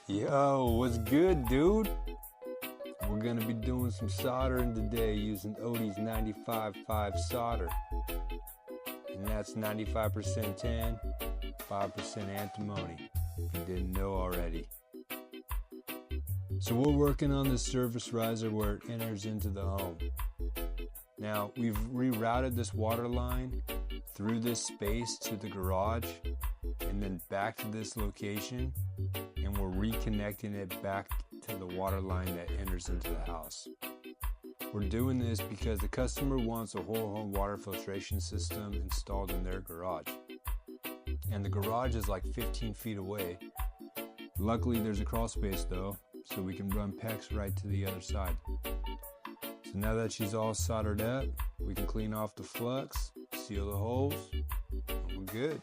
Yo, what's good, dude? We're gonna be doing some soldering today using Odie's 95.5 solder. And that's 95% tin, 5% antimony, if you didn't know already. So we're working on this surface riser where it enters into the home. Now, we've rerouted this water line through this space to the garage and then back to this location, and we're reconnecting it back to the water line that enters into the house. We're doing this because the customer wants a whole home water filtration system installed in their garage. And the garage is like 15 feet away. Luckily there's a crawl space though, so we can run PEX right to the other side. So now that she's all soldered up, we can clean off the flux, seal the holes, and we're good.